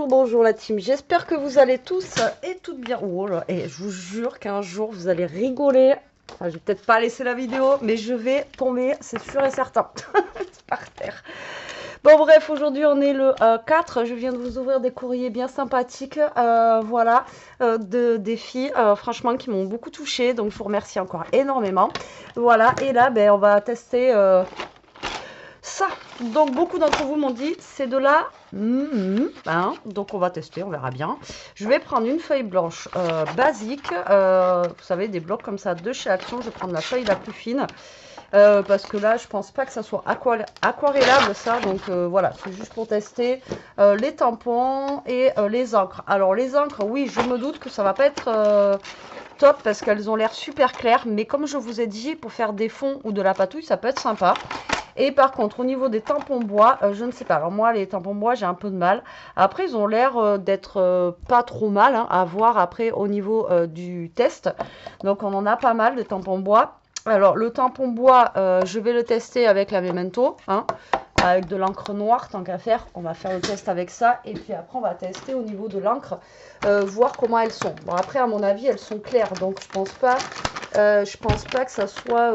bonjour la team, j'espère que vous allez tous et toutes bien. Oh là, et je vous jure qu'un jour vous allez rigoler. Enfin, je vais peut-être pas laisser la vidéo, mais je vais tomber, c'est sûr et certain, par terre. Bon bref, aujourd'hui on est le 4, je viens de vous ouvrir des courriers bien sympathiques, voilà, des filles, franchement, qui m'ont beaucoup touchée, donc je vous remercie encore énormément. Voilà, et là, ben, on va tester ça. Donc beaucoup d'entre vous m'ont dit, c'est de la... hein, donc on va tester, on verra bien. Je vais prendre une feuille blanche basique, vous savez, des blocs comme ça de chez Action. Je vais prendre la feuille la plus fine. Parce que là je pense pas que ça soit aquarellable ça, donc voilà, c'est juste pour tester les tampons et les encres. Alors les encres, oui, je me doute que ça va pas être top parce qu'elles ont l'air super claires, mais comme je vous ai dit, pour faire des fonds ou de la patouille, ça peut être sympa. Et par contre, au niveau des tampons bois, je ne sais pas. Alors moi, les tampons bois, j'ai un peu de mal. Après, ils ont l'air d'être pas trop mal, hein, à voir après au niveau du test. Donc on en a pas mal de tampons bois. Alors le tampon bois, je vais le tester avec la Memento, hein, avec de l'encre noire, tant qu'à faire. On va faire le test avec ça. Et puis après, on va tester au niveau de l'encre, voir comment elles sont. Bon, après, à mon avis, elles sont claires. Donc je pense pas que ça soit...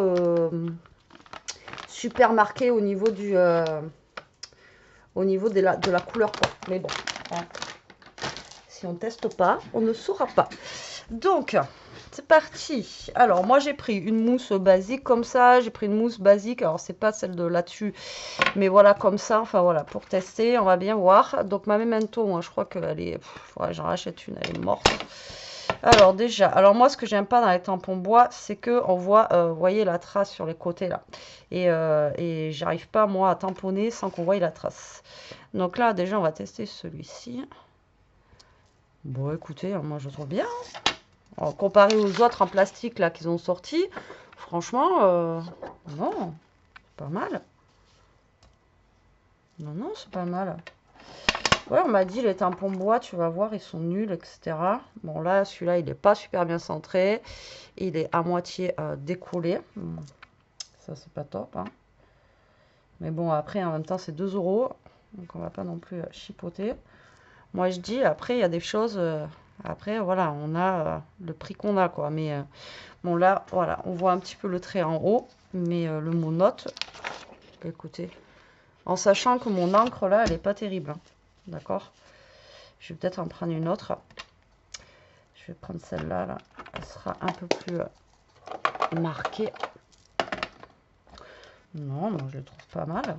super marqué au niveau du de la couleur, quoi. Mais bon, hein, si on teste pas, on ne saura pas. Donc c'est parti. Alors moi j'ai pris une mousse basique comme ça, j'ai pris une mousse basique, alors c'est pas celle de là-dessus, mais voilà, comme ça, enfin voilà, pour tester, on va bien voir. Donc ma Memento, moi je crois qu'elle est, ouais, j'en rachète une, elle est morte. Alors déjà, alors moi ce que j'aime pas dans les tampons bois, c'est que on voit, vous voyez la trace sur les côtés là, et j'arrive pas moi à tamponner sans qu'on voie la trace. Donc là déjà on va tester celui-ci. Bon écoutez, moi je trouve bien. Alors, comparé aux autres en plastique là qu'ils ont sortis, franchement, non, pas mal. Non non, c'est pas mal. Ouais, on m'a dit les tampons bois, tu vas voir, ils sont nuls, etc. Bon, là, celui-là, il n'est pas super bien centré. Il est à moitié décollé. Ça, c'est pas top, hein. Mais bon, après, en même temps, c'est 2 €. Donc, on va pas non plus chipoter. Moi, je dis, après, il y a des choses... après, voilà, on a le prix qu'on a, quoi. Mais bon, là, voilà, on voit un petit peu le trait en haut. Mais le mot note, écoutez, en sachant que mon encre, là, elle n'est pas terrible, hein. D'accord? Je vais peut-être en prendre une autre. Je vais prendre celle-là, là. Elle sera un peu plus marquée. Non, moi je les trouve pas mal.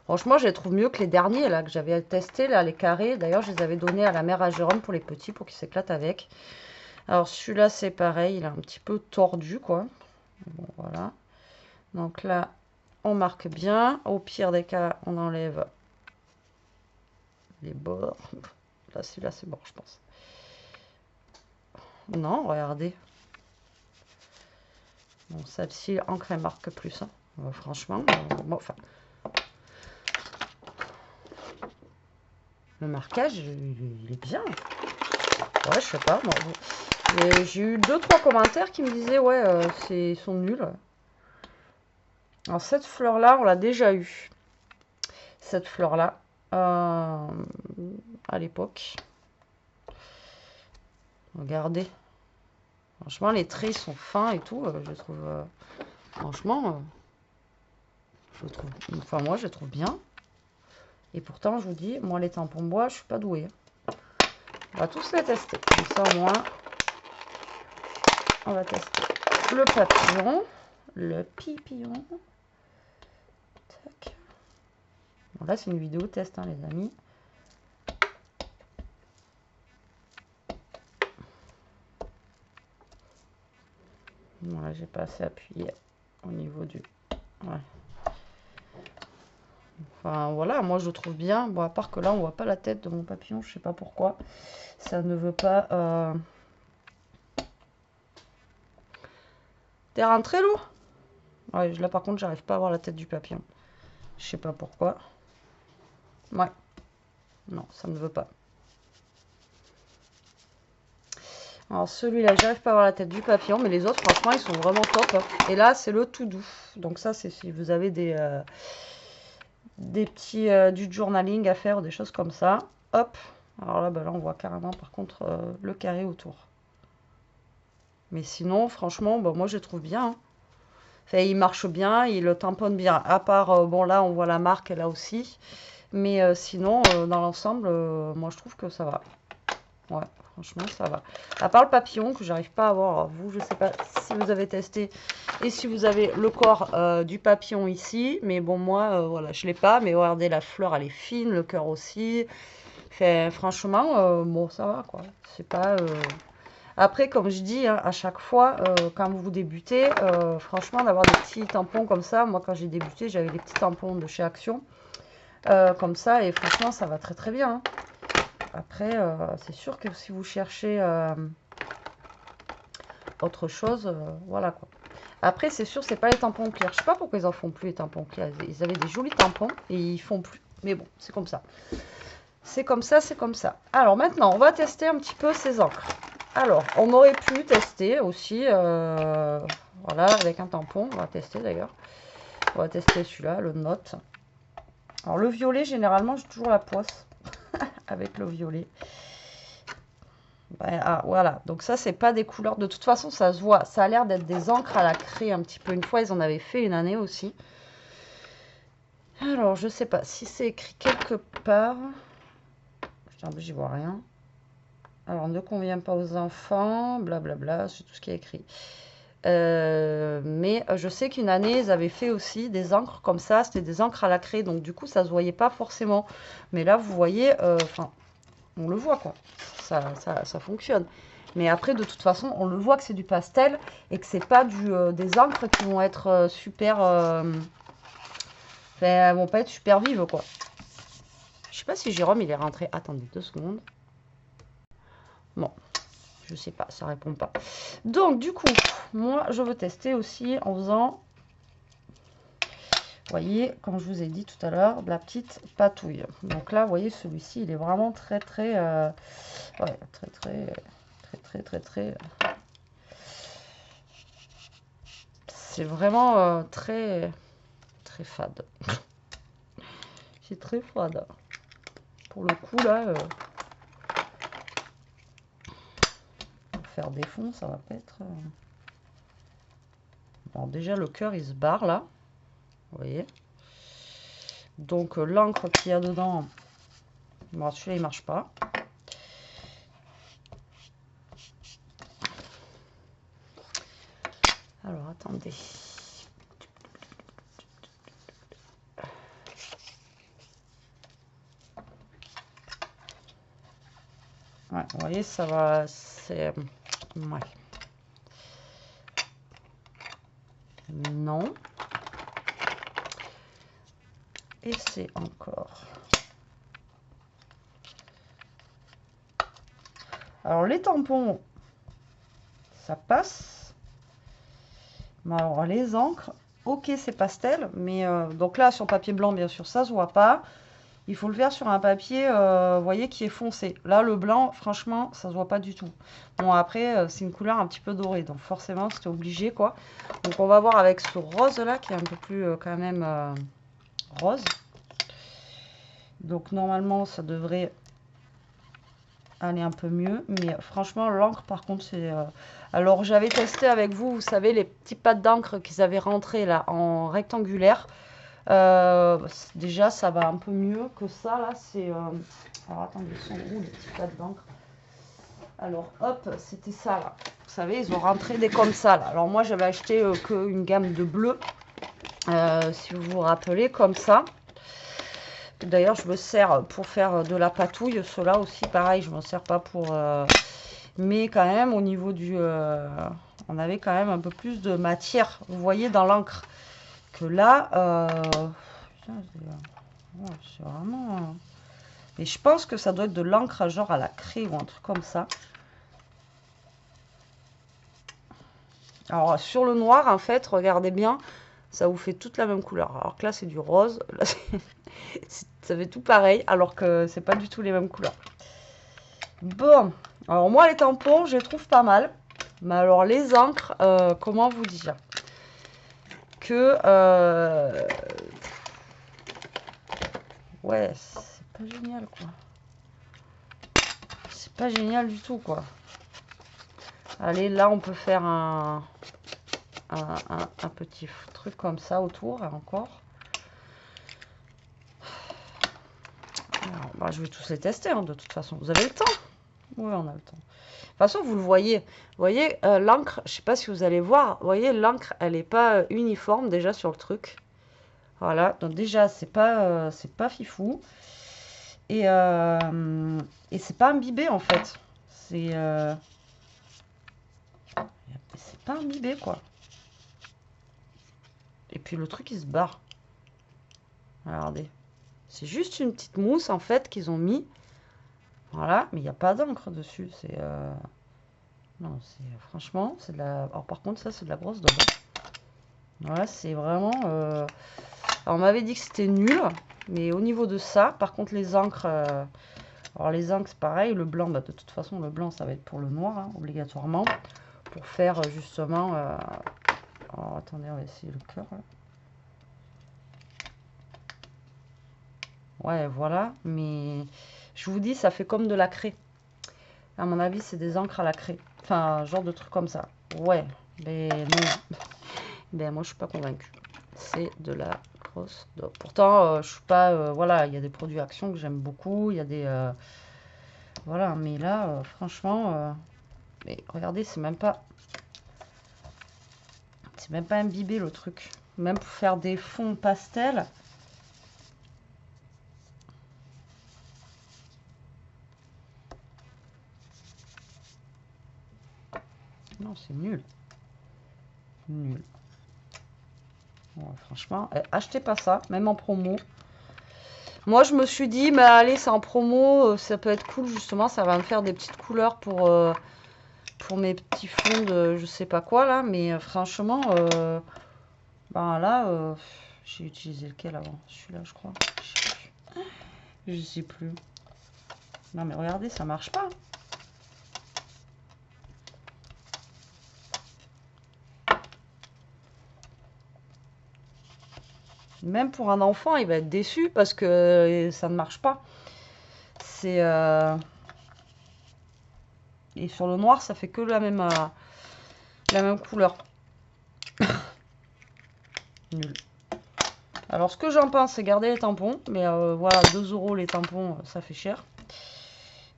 Franchement, je les trouve mieux que les derniers là que j'avais testé, là, les carrés. D'ailleurs, je les avais donnés à la mère à Jérôme pour les petits, pour qu'ils s'éclatent avec. Alors celui-là, c'est pareil, il est un petit peu tordu, quoi. Bon, voilà. Donc là, on marque bien. Au pire des cas, on enlève les bords. Là, celui-là, c'est bon, je pense. Non, regardez. Bon, celle-ci, encre, elle marque plus, hein. Franchement, bon, enfin... Le marquage, il est bien. Ouais, je sais pas. J'ai eu 2-3 commentaires qui me disaient, ouais, ils sont nuls. Alors, cette fleur-là, on l'a déjà eu. Cette fleur-là, à l'époque. Regardez. Franchement, les traits sont fins et tout. Je trouve... franchement, je trouve... Enfin, moi, je les trouve bien. Et pourtant, je vous dis, moi, les tampons bois, je suis pas douée. On va tous les tester. Comme ça, au moins, on va tester le papillon. Le pipillon. Tac. Bon, là, c'est une vidéo test, hein, les amis. Bon, là, j'ai pas assez appuyé au niveau du... Ouais. Enfin, voilà, moi, je le trouve bien. Bon, à part que là, on voit pas la tête de mon papillon. Je sais pas pourquoi. Ça ne veut pas... T'es rentré, Lou? Ouais, là, par contre, j'arrive pas à voir la tête du papillon. Je sais pas pourquoi. Ouais. Non, ça ne veut pas. Alors celui-là, j'arrive pas à voir la tête du papillon, mais les autres, franchement, ils sont vraiment top. Et là, c'est le tout doux. Donc ça, c'est si vous avez des petits du journaling à faire, des choses comme ça. hop. Alors là, ben là on voit carrément par contre le carré autour. Mais sinon, franchement, ben, moi je trouve bien. Hein. Enfin, il marche bien, il le tamponne bien. À part, bon là, on voit la marque là aussi. Mais sinon, dans l'ensemble, moi je trouve que ça va. Ouais, franchement, ça va. À part le papillon que j'arrive pas à voir. Alors, vous, je sais pas si vous avez testé et si vous avez le corps du papillon ici. Mais bon, moi, voilà, je l'ai pas. Mais regardez, la fleur, elle est fine, le cœur aussi. Fait, franchement, bon, ça va quoi. C'est pas. Après, comme je dis, hein, à chaque fois, quand vous débutez, franchement, d'avoir des petits tampons comme ça. Moi, quand j'ai débuté, j'avais des petits tampons de chez Action. Comme ça, et franchement, ça va très très bien. Hein. Après, c'est sûr que si vous cherchez autre chose, voilà quoi. Après, c'est sûr, c'est pas les tampons clairs. Je sais pas pourquoi ils en font plus les tampons clairs. Ils avaient des jolis tampons et ils font plus. Mais bon, c'est comme ça. C'est comme ça, c'est comme ça. Alors maintenant, on va tester un petit peu ces encres. Alors, on aurait pu tester aussi, voilà, avec un tampon. On va tester d'ailleurs. On va tester celui-là, le Note. Alors le violet, généralement, j'ai toujours la poisse avec le violet. Ben, ah, voilà, donc ça, c'est pas des couleurs. De toute façon, ça se voit. Ça a l'air d'être des encres à la craie un petit peu. Une fois, ils en avaient fait une année aussi. Alors, je sais pas si c'est écrit quelque part. J'y vois rien. Alors, ne convient pas aux enfants, blablabla, c'est tout ce qui est écrit. Mais je sais qu'une année, ils avaient fait aussi des encres comme ça. C'était des encres à la craie, donc du coup, ça se voyait pas forcément. Mais là, vous voyez, enfin, on le voit quoi. Ça fonctionne. Mais après, de toute façon, on le voit que c'est du pastel et que c'est pas des encres qui vont être super. Enfin, elles vont pas être super vives quoi. Je sais pas si Jérôme il est rentré. Attendez 2 secondes. Bon, je sais pas, ça répond pas. Donc du coup, moi je veux tester aussi en faisant. Vous voyez, comme je vous ai dit tout à l'heure, de la petite patouille. Donc là, vous voyez, celui-ci, il est vraiment très, très, ouais, très. C'est vraiment très, très fade. C'est très fade. Pour le coup, là, pour faire des fonds, ça va pas être. Bon, déjà, le cœur, il se barre là. Vous voyez. Donc, l'encre qu'il y a dedans, bon, celui-là, il marche pas. Alors, attendez. Ouais, vous voyez, ça va. C'est. Ouais. Non. Et c'est encore. Alors, les tampons, ça passe. Mais alors, les encres, ok, c'est pastel. Mais donc là, sur papier blanc, bien sûr, ça se voit pas. Il faut le faire sur un papier, vous voyez, qui est foncé. Là, le blanc, franchement, ça se voit pas du tout. Bon, après, c'est une couleur un petit peu dorée. Donc, forcément, c'était obligé, quoi. Donc, on va voir avec ce rose-là, qui est un peu plus, quand même, rose. Donc, normalement, ça devrait aller un peu mieux. Mais franchement, l'encre, par contre, c'est... Alors, j'avais testé avec vous, vous savez, les petits pattes d'encre qu'ils avaient rentrés, là, en rectangulaire. Déjà, ça va un peu mieux que ça. Là, c'est. Alors, attendez, ils sont où les petits pattes d'encre? Alors, hop, c'était ça là. Vous savez, ils ont rentré des comme ça là. Alors, moi, j'avais acheté qu'une gamme de bleu. Si vous vous rappelez, comme ça. D'ailleurs, je me sers pour faire de la patouille. Ceux-là aussi, pareil, je ne m'en sers pas pour. Mais quand même, au niveau du. On avait quand même un peu plus de matière, vous voyez, dans l'encre. Que là. C'est vraiment. Et je pense que ça doit être de l'encre genre à la craie ou un truc comme ça. Alors sur le noir, en fait, regardez bien, ça vous fait toute la même couleur. Alors que là, c'est du rose. Là, ça fait tout pareil, alors que c'est pas du tout les mêmes couleurs. Bon, alors moi, les tampons, je les trouve pas mal. Mais alors les encres, comment vous dire que... ouais, c'est pas génial, quoi. c'est pas génial du tout, quoi. Allez, là, on peut faire un petit truc comme ça autour, encore. Alors, bah, je vais tous les tester, hein, de toute façon. Vous avez le temps? Oui, on a le temps. De toute façon, vous le voyez. Vous voyez, l'encre, je sais pas si vous allez voir, vous voyez, l'encre, elle n'est pas uniforme déjà sur le truc. Voilà, donc déjà, c'est pas fifou. Et c'est pas imbibé, en fait. C'est pas imbibé, quoi. Et puis, le truc, il se barre. Regardez. C'est juste une petite mousse, en fait, qu'ils ont mis. Voilà, mais il n'y a pas d'encre dessus. C'est... Non, c'est... Franchement, c'est de la... Alors, par contre, ça, c'est de la brosse de bain. Voilà, c'est vraiment... Alors, on m'avait dit que c'était nul. Mais au niveau de ça, par contre, les encres... Alors, les encres, c'est pareil. Le blanc, bah, de toute façon, le blanc, ça va être pour le noir, hein, obligatoirement. Pour faire, justement... Alors, attendez, on va essayer le cœur, là. Ouais, voilà. Mais je vous dis, ça fait comme de la craie. À mon avis, c'est des encres à la craie. Enfin, genre de truc comme ça. Ouais, mais non. Ben, moi, je suis pas convaincue. C'est de la grosse dope. Pourtant, je suis pas... voilà, il y a des produits Action que j'aime beaucoup. Il y a des... voilà, mais là, franchement... mais regardez, c'est même pas... C'est même pas imbibé, le truc. Même pour faire des fonds pastel... Non, c'est nul. Nul. Ouais, franchement, achetez pas ça, même en promo. Moi, je me suis dit, mais allez, c'est en promo, ça peut être cool, justement. Ça va me faire des petites couleurs pour mes petits fonds de je sais pas quoi, là. Mais franchement, ben là, j'ai utilisé lequel avant? Celui-là, je crois. Je sais plus. Non, mais regardez, ça marche pas. Même pour un enfant, il va être déçu parce que ça ne marche pas. C'est... Et sur le noir, ça fait que la même couleur. Nul. Alors, ce que j'en pense, c'est garder les tampons. Mais voilà, 2 € les tampons, ça fait cher.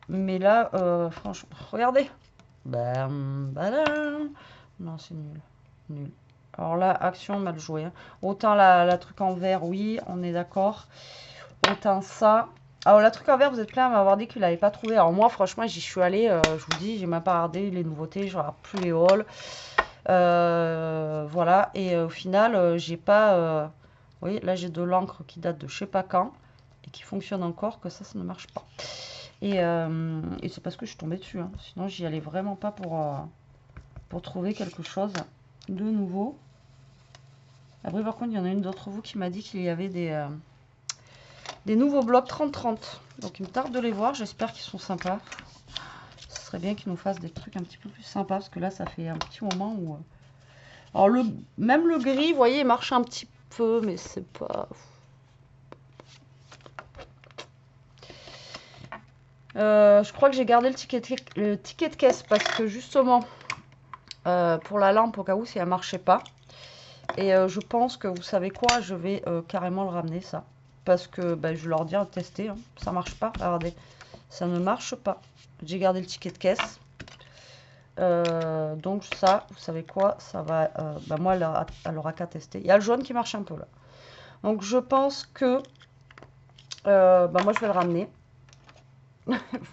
Mais là, franchement, regardez. Bam, badam. Non, c'est nul. Nul. Alors là, Action, mal joué. Hein. Autant la truc en vert, oui, on est d'accord. Autant ça. Alors, la truc en vert, vous êtes plein à m'avoir dit qu'il n'avait pas trouvé. Alors, moi, franchement, j'y suis allée. Je vous dis, j'ai même pas regardé les nouveautés. Je regarde plus les hauls. Voilà. Et au final, j'ai pas... vous voyez, là, j'ai de l'encre qui date de je sais pas quand. Et qui fonctionne encore, que ça ne marche pas. Et c'est parce que je suis tombée dessus. Hein. Sinon, j'y allais vraiment pas pour trouver quelque chose de nouveau. Après, par contre, il y en a une d'entre vous qui m'a dit qu'il y avait des nouveaux blocs 30-30. Donc, il me tarde de les voir. J'espère qu'ils sont sympas. Ce serait bien qu'ils nous fassent des trucs un petit peu plus sympas. Parce que là, ça fait un petit moment où... Alors, même le gris, vous voyez, il marche un petit peu. Mais c'est pas... je crois que j'ai gardé le ticket de caisse. Parce que, justement, pour la lampe, au cas où, si elle ne marchait pas. Et je pense que, vous savez quoi, je vais carrément le ramener, ça. Parce que ben, je vais leur dire, tester, hein. Ça marche pas, regardez. Ça ne marche pas. J'ai gardé le ticket de caisse. Donc ça, vous savez quoi, ça va... ben moi, elle aura qu'à tester. Il y a le jaune qui marche un peu, là. Donc je pense que... ben moi, je vais le ramener.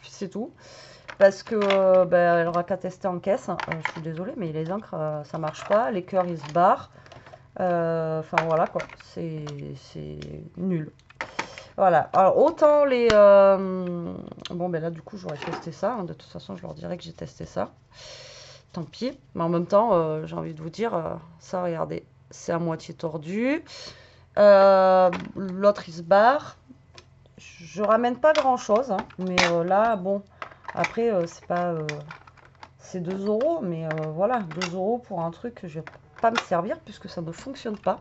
C'est tout. Parce que ben, elle aura qu'à tester en caisse. Je suis désolée, mais les encres, ça marche pas. Les cœurs, ils se barrent. Enfin voilà quoi, c'est nul. Voilà, alors autant les... bon ben là du coup j'aurais testé ça, hein. De toute façon je leur dirais que j'ai testé ça. Tant pis, mais en même temps j'ai envie de vous dire, ça regardez, c'est à moitié tordu. L'autre il se barre. Je ramène pas grand chose, hein, mais là bon, après c'est pas... c'est 2 €, mais voilà, 2 € pour un truc que je vais pas me servir puisque ça ne fonctionne pas.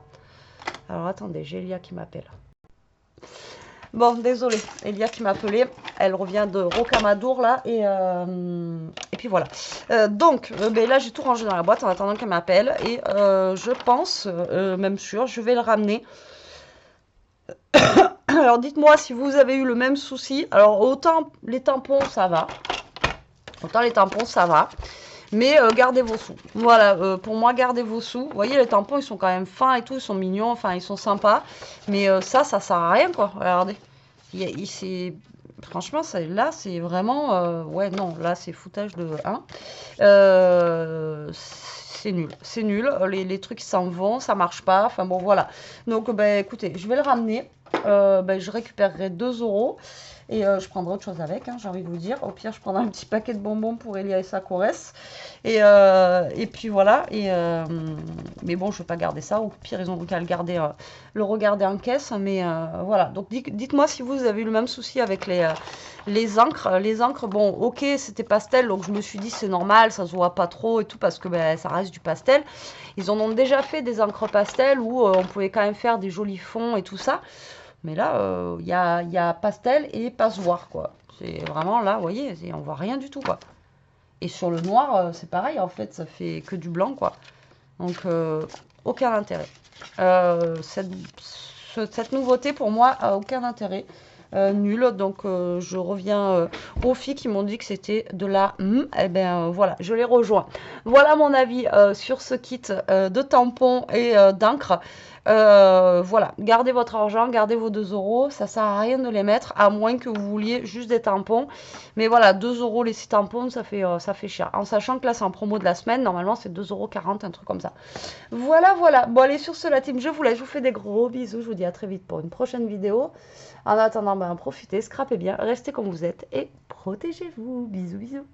Alors attendez, j'ai Elia qui m'appelle. Bon, désolé, Elia qui m'a appelé. Elle revient de Rocamadour là. Et puis voilà. Donc, ben, là, j'ai tout rangé dans la boîte en attendant qu'elle m'appelle. Et je pense, même sûr, je vais le ramener. Alors, dites-moi si vous avez eu le même souci. Alors, autant les tampons, ça va. Autant les tampons, ça va. Mais gardez vos sous. Voilà, pour moi, gardez vos sous. Vous voyez, les tampons, ils sont quand même fins et tout. Ils sont mignons, enfin, ils sont sympas. Mais ça sert à rien, quoi. Regardez. Franchement, là, c'est vraiment... ouais, non, là, c'est foutage de 1. C'est nul. C'est nul. Les trucs s'en vont, ça marche pas. Enfin, bon, voilà. Donc, ben, écoutez, je vais le ramener. Ben, je récupérerai 2 euros. Et je prendrai autre chose avec, hein, j'ai envie de vous dire. Au pire, je prendrai un petit paquet de bonbons pour Elia et sa Corrèze. Et puis voilà. Mais bon, je ne vais pas garder ça. Au pire, ils ont qu'à le regarder en caisse. Mais voilà. Donc dites-moi si vous avez eu le même souci avec les encres. Les encres, bon, ok, c'était pastel. Donc je me suis dit, c'est normal, ça se voit pas trop et tout. Parce que ben, ça reste du pastel. Ils en ont déjà fait des encres pastel où on pouvait quand même faire des jolis fonds et tout ça. Mais là, il y a pastel et passoire, quoi. C'est vraiment là, vous voyez, on voit rien du tout, quoi. Et sur le noir, c'est pareil, en fait, ça fait que du blanc, quoi. Donc, aucun intérêt. Cette nouveauté, pour moi, a aucun intérêt. Nul. Donc, je reviens aux filles qui m'ont dit que c'était de la... eh bien, voilà, je les rejoins. Voilà mon avis sur ce kit de tampons et d'encre. Voilà, gardez votre argent, gardez vos 2 euros. Ça sert à rien de les mettre, à moins que vous vouliez juste des tampons. Mais voilà, 2 euros les 6 tampons, ça fait cher. En sachant que là, c'est en promo de la semaine. Normalement, c'est 2,40 €, un truc comme ça. Voilà, voilà. Bon, allez, sur ce, la team, je vous laisse. Je vous fais des gros bisous. Je vous dis à très vite pour une prochaine vidéo. En attendant, ben, profitez, scrapez bien, restez comme vous êtes et protégez-vous. Bisous, bisous.